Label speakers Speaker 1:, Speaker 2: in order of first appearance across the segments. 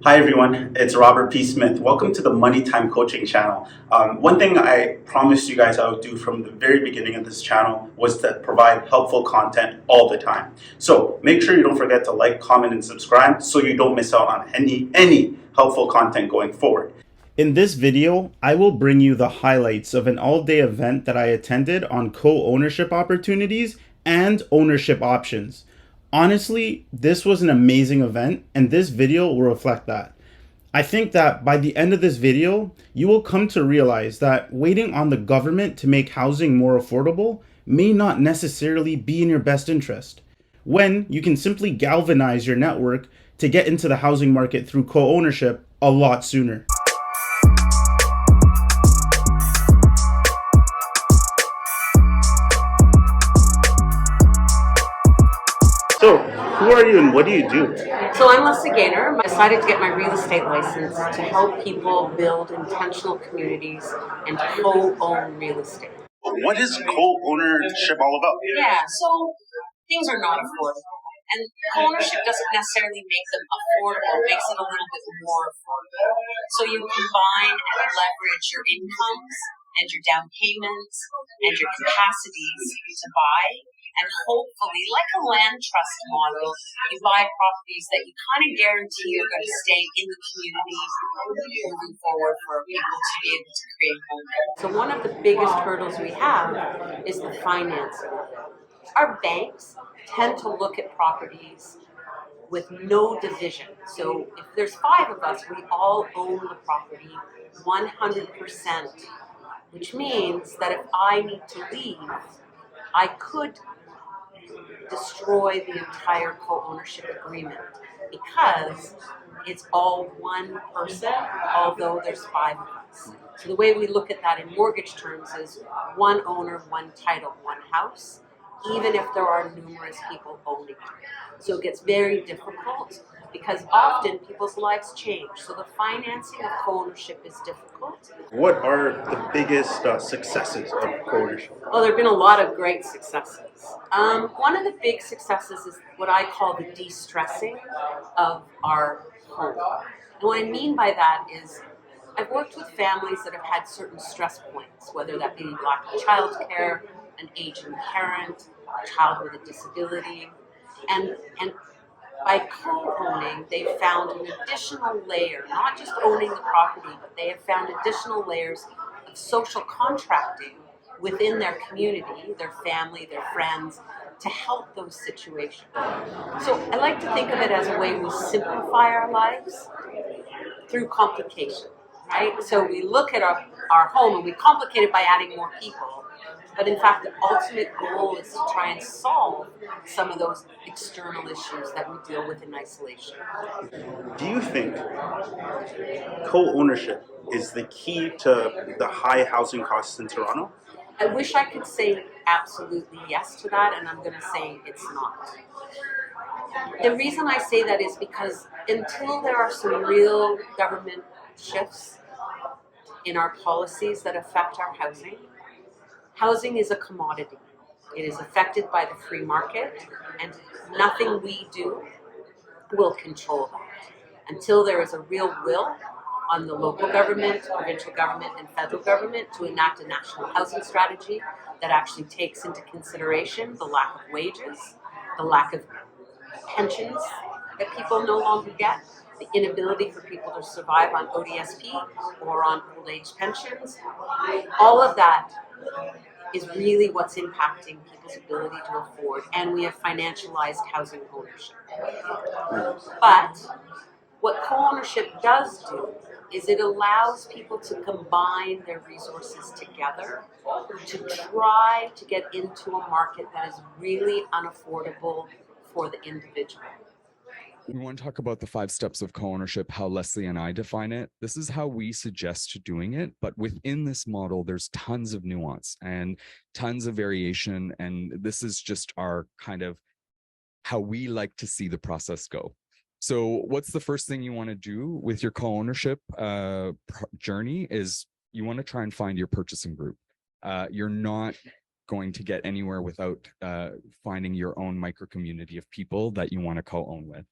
Speaker 1: Hi everyone, it's Robert P. Smith. Welcome to the Money Time Coaching channel. One thing I promised you guys I would do from the very beginning of this channel was to provide helpful content all the time. So make sure you don't forget to like, comment, and subscribe so you don't miss out on any helpful content going forward. In this video, I will bring you the highlights of an all-day event that I attended on co-ownership opportunities and ownership options. Honestly, this was an amazing event, and this video will reflect that. I think that by the end of this video, you will come to realize that waiting on the government to make housing more affordable may not necessarily be in your best interest, when you can simply galvanize your network to get into the housing market through co-ownership a lot sooner. So, who are you and what do you do?
Speaker 2: So I'm Leslie Gaynor. I decided to get my real estate license to help people build intentional communities and co-own real estate.
Speaker 1: What is co-ownership all about?
Speaker 2: Yeah, so things are not affordable. And co-ownership doesn't necessarily make them affordable, it makes it a little bit more affordable. So you combine and leverage your incomes and your down payments and your capacities to buy. And hopefully, like a land trust model, you buy properties that you kind of guarantee are going to stay in the community moving forward for people to be able to create homes. So one of the biggest hurdles we have is the financing. Our banks tend to look at properties with no division. So if there's 5 of us, we all own the property 100%, which means that if I need to leave, I could destroy the entire co-ownership agreement because it's all one person, although there's 5 of us. So the way we look at that in mortgage terms is one owner, one title, one house, even if there are numerous people owning it. So it gets very difficult because often people's lives change. So the financing of co-ownership is difficult.
Speaker 1: What are the biggest successes of co-ownership?
Speaker 2: Well, there have been a lot of great successes. One of the big successes is what I call the de-stressing of our home. And what I mean by that is I've worked with families that have had certain stress points, whether that be lack of childcare, an aging parent, a child with a disability, and by co-owning, they've found an additional layer, not just owning the property, but they have found additional layers of social contracting within their community, their family, their friends, to help those situations. So I like to think of it as a way we simplify our lives through complication, right? So we look at our home and we complicate it by adding more people. But in fact, the ultimate goal is to try and solve some of those external issues that we deal with in isolation.
Speaker 1: Do you think co-ownership is the key to the high housing costs in Toronto?
Speaker 2: I wish I could say absolutely yes to that, and I'm going to say it's not. The reason I say that is because until there are some real government shifts in our policies that affect our housing, housing is a commodity. It is affected by the free market, and nothing we do will control that. Until there is a real will on the local government, provincial government, and federal government to enact a national housing strategy that actually takes into consideration the lack of wages, the lack of pensions that people no longer get, the inability for people to survive on ODSP or on old age pensions. All of that is really what's impacting people's ability to afford, and we have financialized housing ownership. But what co-ownership does do is it allows people to combine their resources together to try to get into a market that is really unaffordable for the individual.
Speaker 3: We want to talk about the 5 steps of co-ownership, how Leslie and I define it. This is how we suggest doing it, but within this model, there's tons of nuance and tons of variation. And this is just our kind of how we like to see the process go. So what's the first thing you want to do with your co-ownership journey is you want to try and find your purchasing group. You're not going to get anywhere without finding your own micro community of people that you want to co-own with.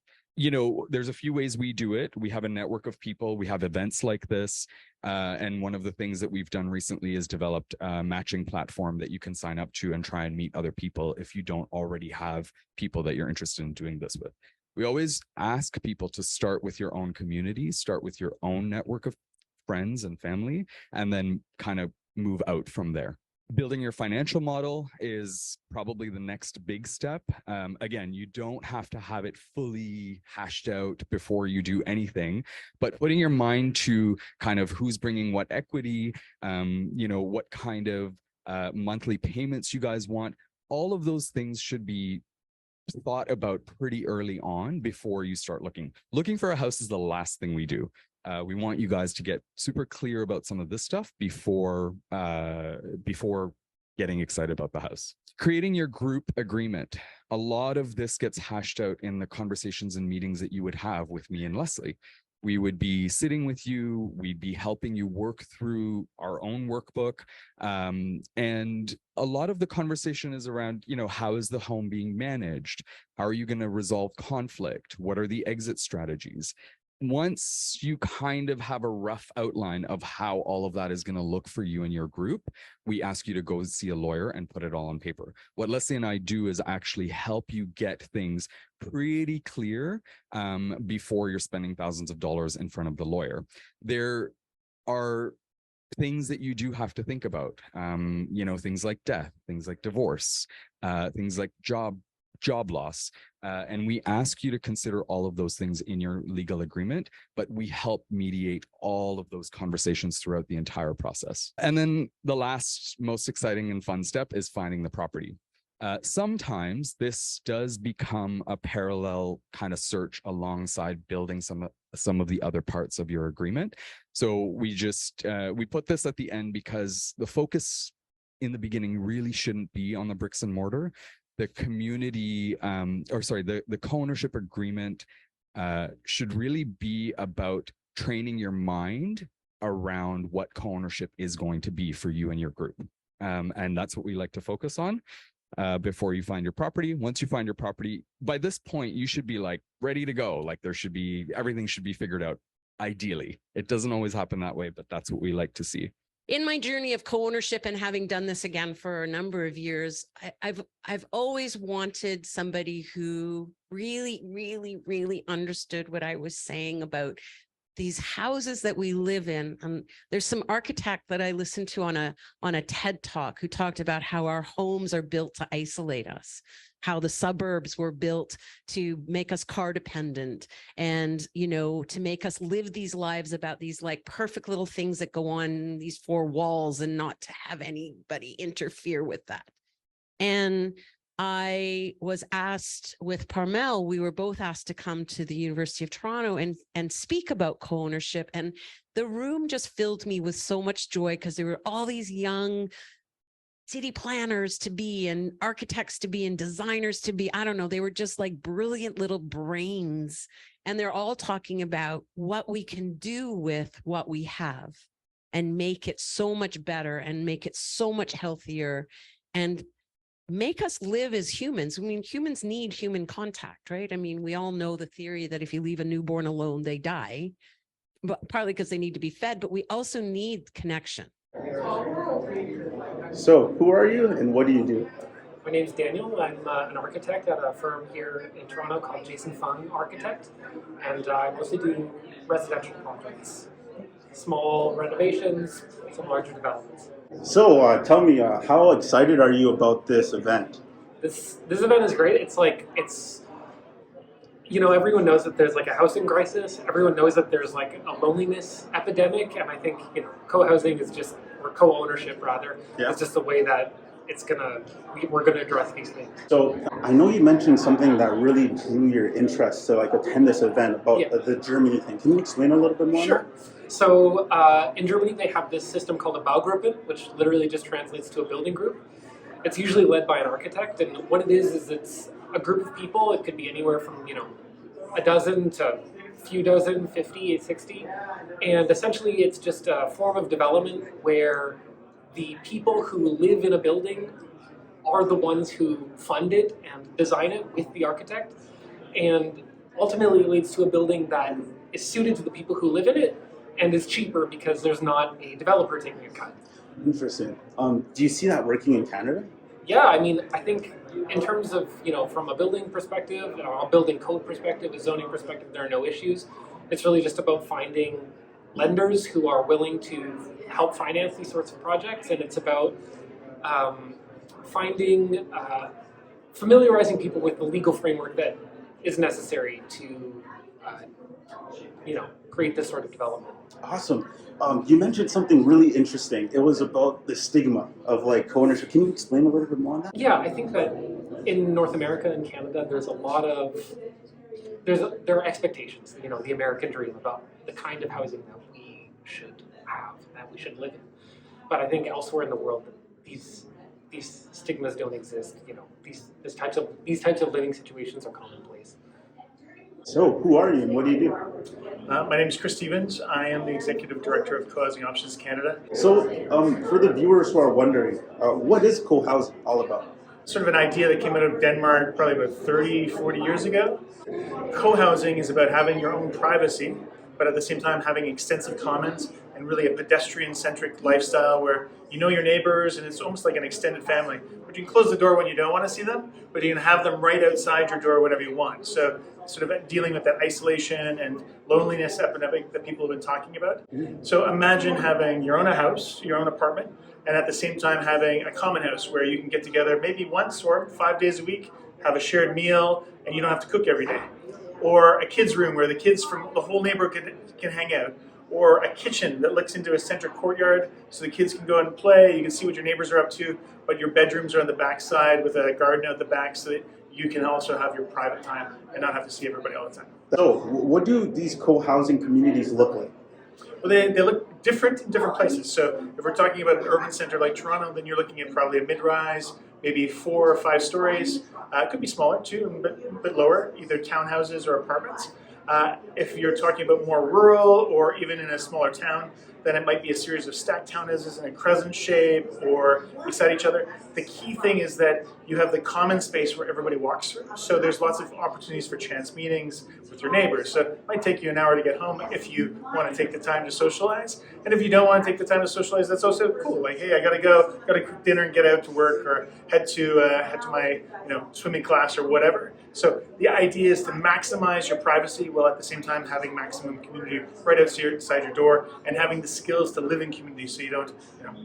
Speaker 3: there's a few ways we do it. We have a network of people. We have events like this. And one of the things that we've done recently is developed a matching platform that you can sign up to and try and meet other people if you don't already have people that you're interested in doing this with. We always ask people to start with your own community, start with your own network of friends and family, and then kind of move out from there. Building your financial model is probably the next big step. Again, you don't have to have it fully hashed out before you do anything, but putting your mind to kind of who's bringing what equity, what kind of monthly payments you guys want, all of those things should be thought about pretty early on before you start looking. Looking for a house is the last thing we do. We want you guys to get super clear about some of this stuff before getting excited about the house. Creating your group agreement. A lot of this gets hashed out in the conversations and meetings that you would have with me and Leslie. We would be sitting with you, we'd be helping you work through our own workbook. And a lot of the conversation is around, how is the home being managed? How are you going to resolve conflict? What are the exit strategies? Once you kind of have a rough outline of how all of that is going to look for you and your group, we ask you to go see a lawyer and put it all on paper. What Leslie and I do is actually help you get things pretty clear before you're spending thousands of dollars in front of the lawyer. There are things that you do have to think about, things like death, things like divorce, things like job loss. And we ask you to consider all of those things in your legal agreement, but we help mediate all of those conversations throughout the entire process. And then the last most exciting and fun step is finding the property. Sometimes this does become a parallel kind of search alongside building some of the other parts of your agreement. So we put this at the end because the focus in the beginning really shouldn't be on the bricks and mortar. The community, the co-ownership agreement should really be about training your mind around what co-ownership is going to be for you and your group. And that's what we like to focus on before you find your property. Once you find your property, by this point, you should be like ready to go. Like everything should be figured out. Ideally, it doesn't always happen that way, but that's what we like to see.
Speaker 4: In my journey of co-ownership and having done this again for a number of years, I've always wanted somebody who really, really, really understood what I was saying about these houses that we live in. There's some architect that I listened to on a TED Talk who talked about how our homes are built to isolate us, how the suburbs were built to make us car dependent and, to make us live these lives about these like perfect little things that go on these four walls and not to have anybody interfere with that. And I was asked with Parmel, we were both asked to come to the University of Toronto and speak about co-ownership. And the room just filled me with so much joy because there were all these young city planners to be and architects to be and designers to be. I don't know. They were just like brilliant little brains. And they're all talking about what we can do with what we have and make it so much better and make it so much healthier and make us live as humans. I mean, humans need human contact, right? I mean, we all know the theory that if you leave a newborn alone, they die, but partly because they need to be fed, but we also need connection.
Speaker 1: So, who are you and what do you do?
Speaker 5: My name's Daniel. I'm an architect at a firm here in Toronto called Jason Fung Architect, and I mostly do residential projects, small renovations, some larger developments.
Speaker 1: So, tell me, how excited are you about this event?
Speaker 5: This event is great. Everyone knows that there's like a housing crisis. Everyone knows that there's like a loneliness epidemic, and I think co-housing is just, or co-ownership rather, is just the way that we're gonna address these things.
Speaker 1: So I know you mentioned something that really drew your interest to attend this event about the Germany thing. Can you explain a little bit more?
Speaker 5: Sure. So in Germany they have this system called a Balgripan, which literally just translates to a building group. It's usually led by an architect, and what it is it's a group of people. It could be anywhere from a dozen to a few dozen, 50, 60, and essentially it's just a form of development where the people who live in a building are the ones who fund it and design it with the architect. And ultimately leads to a building that is suited to the people who live in it and is cheaper because there's not a developer taking a cut.
Speaker 1: Interesting. Do you see that working in Canada?
Speaker 5: Yeah, I mean, I think in terms of, from a building perspective, a building code perspective, a zoning perspective, there are no issues. It's really just about finding lenders who are willing to help finance these sorts of projects, and it's about familiarizing people with the legal framework that is necessary to, create this sort of development.
Speaker 1: Awesome. You mentioned something really interesting. It was about the stigma of like co-ownership. Can you explain a little bit more on that?
Speaker 5: Yeah, I think that in North America and Canada, there's a lot of there are expectations. The American dream about the kind of housing that we should have, that we should live in. But I think elsewhere in the world, these stigmas don't exist. These types of living situations are commonplace.
Speaker 1: So, who are you and what do you do?
Speaker 6: My name is Chris Stevens. I am the Executive Director of Co-Housing Options Canada.
Speaker 1: So, for the viewers who are wondering, what is co-housing all about?
Speaker 6: Sort of an idea that came out of Denmark probably about 30, 40 years ago. Co-housing is about having your own privacy, but at the same time having extensive commons and really a pedestrian-centric lifestyle where you know your neighbors and it's almost like an extended family. But you can close the door when you don't want to see them, but you can have them right outside your door whenever you want. So sort of dealing with that isolation and loneliness epidemic that people have been talking about. So imagine having your own house, your own apartment, and at the same time having a common house where you can get together maybe once or 5 days a week, have a shared meal, and you don't have to cook every day. Or a kids' room where the kids from the whole neighborhood can hang out. Or a kitchen that looks into a central courtyard so the kids can go out and play. You can see what your neighbors are up to, but your bedrooms are on the back side with a garden out the back so that you can also have your private time and not have to see everybody all the time.
Speaker 1: So, what do these co-housing communities look like?
Speaker 6: Well, they look different in different places. So if we're talking about an urban center like Toronto, then you're looking at probably a mid-rise, maybe 4 or 5 stories. It could be smaller too, a bit lower, either townhouses or apartments. If you're talking about more rural or even in a smaller town, then it might be a series of stacked townhouses in a crescent shape or beside each other. The key thing is that you have the common space where everybody walks through. So there's lots of opportunities for chance meetings with your neighbors. So it might take you an hour to get home if you want to take the time to socialize. And if you don't want to take the time to socialize, that's also cool. Like, hey, I gotta cook dinner and get out to work, or head to my swimming class or whatever. So the idea is to maximize your privacy while at the same time having maximum community right outside your door and having the skills to live in community so you don't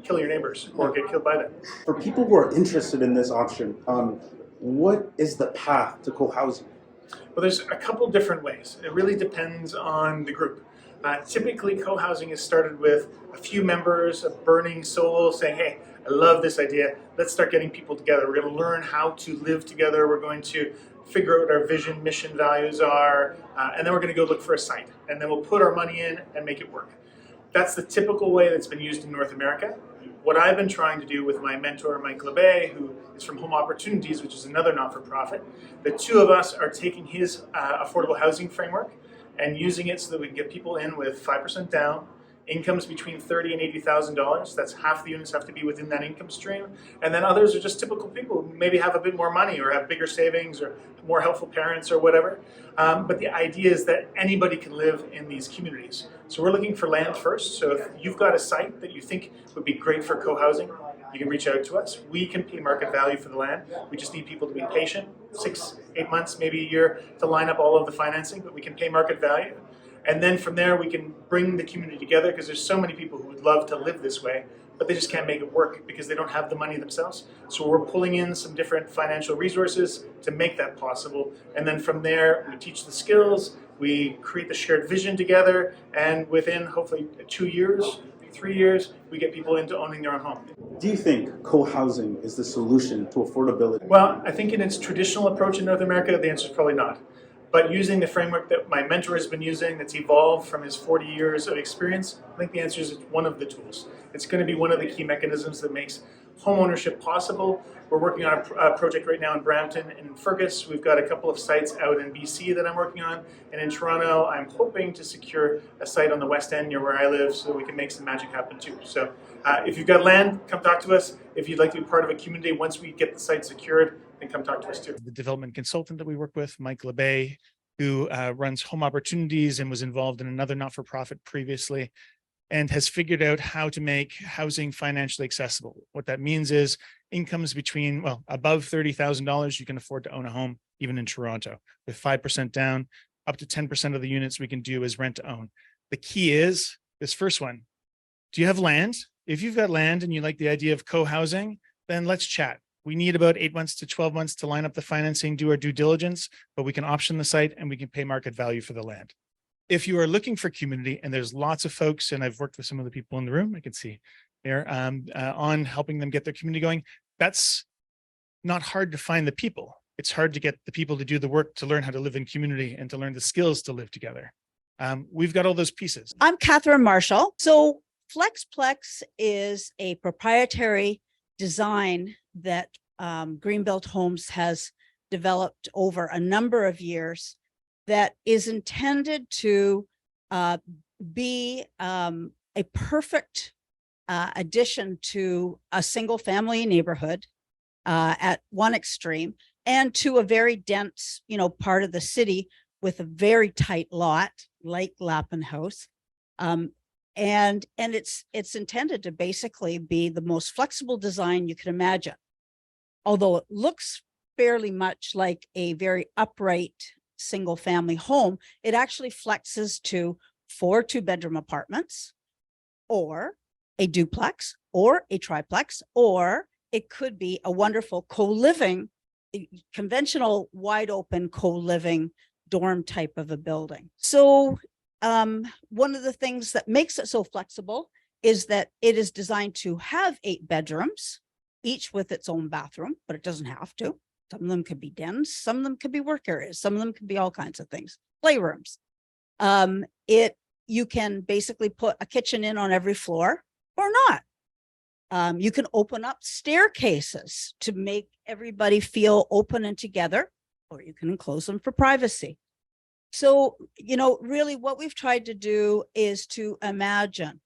Speaker 6: kill your neighbors or get killed by them.
Speaker 1: For people who are interested in this option, what is the path to co-housing?
Speaker 6: Well, there's a couple different ways. It really depends on the group. Typically, co-housing is started with a few members, a burning soul saying, hey, I love this idea. Let's start getting people together. We're going to learn how to live together. We're going to figure out what our vision, mission, values are, and then we're going to go look for a site. And then we'll put our money in and make it work. That's the typical way that's been used in North America. What I've been trying to do with my mentor, Mike LeBay, who is from Home Opportunities, which is another not-for-profit, the two of us are taking his affordable housing framework and using it so that we can get people in with 5% down, incomes between $30,000 and $80,000. That's half the units have to be within that income stream. And then others are just typical people who maybe have a bit more money or have bigger savings or more helpful parents or whatever. But the idea is that anybody can live in these communities. So we're looking for land first. So if you've got a site that you think would be great for co-housing, you can reach out to us. We can pay market value for the land. We just need people to be patient, 6, 8 months, maybe a year to line up all of the financing, but we can pay market value. And then from there, we can bring the community together because there's so many people who would love to live this way, but they just can't make it work because they don't have the money themselves. So we're pulling in some different financial resources to make that possible. And then from there, we teach the skills, we create the shared vision together, and within hopefully 2 years, 3 years, we get people into owning their own home.
Speaker 1: Do you think co-housing is the solution to affordability?
Speaker 6: Well, I think in its traditional approach in North America, the answer is probably not. But using the framework that my mentor has been using, that's evolved from his 40 years of experience, I think the answer is it's one of the tools. It's going to be one of the key mechanisms that makes home ownership possible. We're working on a project right now in Brampton and in Fergus. We've got a couple of sites out in BC that I'm working on. And in Toronto, I'm hoping to secure a site on the West End near where I live so that we can make some magic happen too. So if you've got land, come talk to us. If you'd like to be part of a community, once we get the site secured, then come talk to us too.
Speaker 7: The development consultant that we work with, Mike LeBay,
Speaker 6: who runs Home Opportunities and was involved in another not-for-profit previously, and has figured out how to make housing financially accessible. What that means is incomes between, well, above $30,000, you can afford to own a home, even in Toronto, with 5% down, up to 10% of the units we can do is rent to own. The key is this first one. Do you have land? If you've got land and you like the idea of co-housing, then let's chat. We need about 8 months to 12 months to line up the financing, do our due diligence, but we can option the site and we can pay market value for the land. If you are looking for community, and there's lots of folks, and I've worked with some of the people in the room, I can see there, on helping them get their community going, that's not hard to find the people. It's hard to get the people to do the work to learn how to live in community and to learn the skills to live together. We've got all those pieces.
Speaker 7: I'm Catherine Marshall. So FLEXPLEX is a proprietary design that Greenbelt Homes has developed over a number of years that is intended to be a perfect addition to a single family neighborhood at one extreme, and to a very dense, part of the city with a very tight lot like Lappin House. And it's intended to basically be the most flexible design you can imagine. Although it looks fairly much like a very upright single family home, it actually flexes to 4 2-bedroom apartments, or a duplex, or a triplex, or it could be a wonderful co-living, conventional wide open co-living dorm type of a building. So one of the things that makes it so flexible is that it is designed to have 8 bedrooms, each with its own bathroom, but it doesn't have to. Some of them could be dens, some of them could be work areas, some of them could be all kinds of things, playrooms. You can basically put a kitchen in on every floor or not. You can open up staircases to make everybody feel open and together, or you can enclose them for privacy. So, really what we've tried to do is to imagine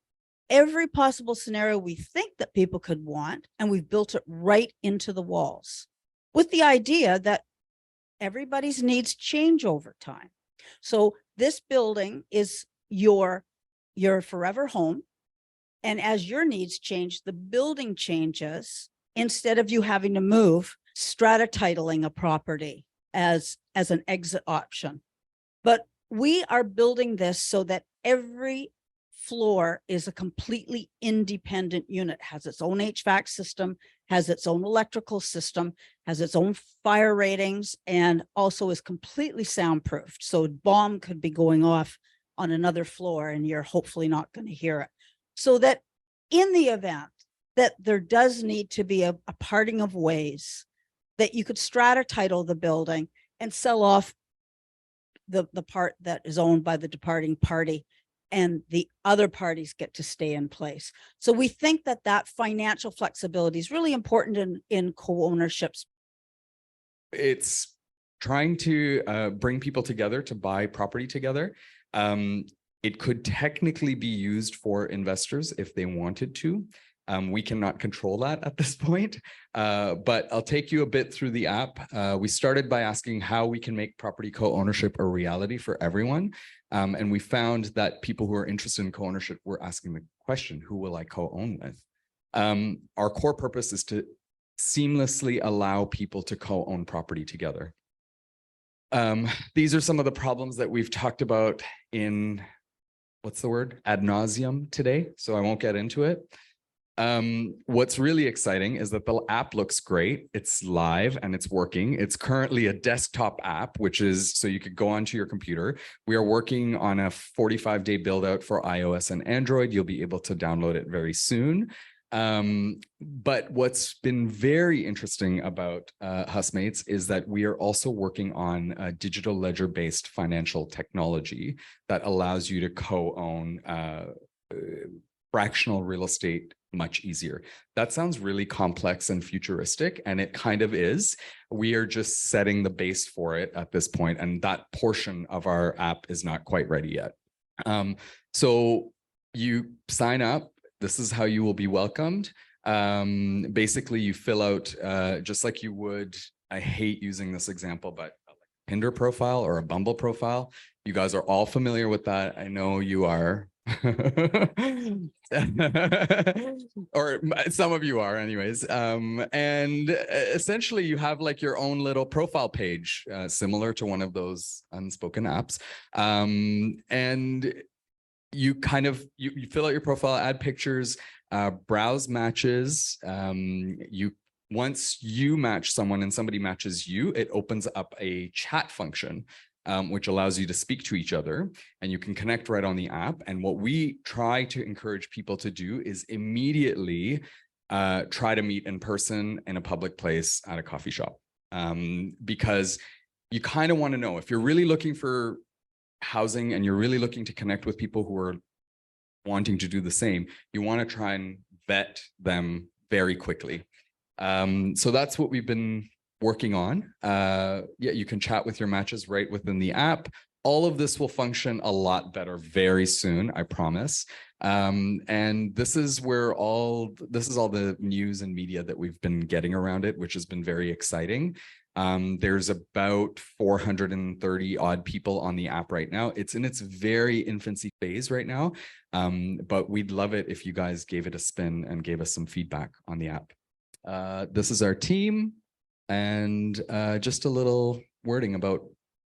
Speaker 7: every possible scenario we think that people could want, and we've built it right into the walls, with the idea that everybody's needs change over time. So this building is your forever home. And as your needs change, the building changes. Instead of you having to move, strata titling a property as an exit option. But we are building this so that every floor is a completely independent unit, has its own HVAC system, has its own electrical system, has its own fire ratings, and also is completely soundproofed. So a bomb could be going off on another floor and you're hopefully not going to hear it. So that in the event that there does need to be a parting of ways, that you could strata title the building and sell off the part that is owned by the departing party, and the other parties get to stay in place. So we think that that financial flexibility is really important in co-ownerships.
Speaker 3: It's trying to bring people together to buy property together. It could technically be used for investors if they wanted to. We cannot control that at this point, but I'll take you a bit through the app. We started by asking how we can make property co-ownership a reality for everyone. And we found that people who are interested in co-ownership were asking the question, who will I co-own with? Our core purpose is to seamlessly allow people to co-own property together. These are some of the problems that we've talked about in, what's the word? Ad nauseum today, so I won't get into it. What's really exciting is that the app looks great. It's live and it's working. It's currently a desktop app, which is so you could go onto your computer. We are working on a 45-day build out for iOS and Android. You'll be able to download it very soon. But what's been very interesting about Husmates is that we are also working on a digital ledger-based financial technology that allows you to co-own fractional real estate much easier. That sounds really complex and futuristic, and it kind of is. We are just setting the base for it at this point, and that portion of our app is not quite ready yet. So you sign up. This is how you will be welcomed. Basically, you fill out just like you would. I hate using this example, but Tinder profile or a Bumble profile. You guys are all familiar with that. I know you are. Or some of you are anyways. And essentially you have like your own little profile page, similar to one of those unspoken apps. And you kind of, you fill out your profile, add pictures, browse matches. Once you match someone and somebody matches you, it opens up a chat function, which allows you to speak to each other, and you can connect right on the app. And what we try to encourage people to do is immediately try to meet in person in a public place at a coffee shop, because you kind of want to know if you're really looking for housing and you're really looking to connect with people who are wanting to do the same. You want to try and vet them very quickly. So that's what we've been working on. Yeah, you can chat with your matches right within the app. All of this will function a lot better very soon, I promise. And this is all the news and media that we've been getting around it, which has been very exciting. There's about 430 odd people on the app right now. It's in its very infancy phase right now. But we'd love it if you guys gave it a spin and gave us some feedback on the app. This is our team, and just a little wording about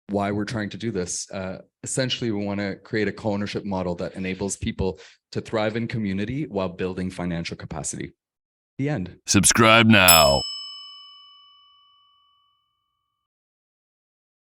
Speaker 3: why we're trying to do this. Essentially, we want to create a co-ownership model that enables people to thrive in community while building financial capacity. The end.
Speaker 8: Subscribe now.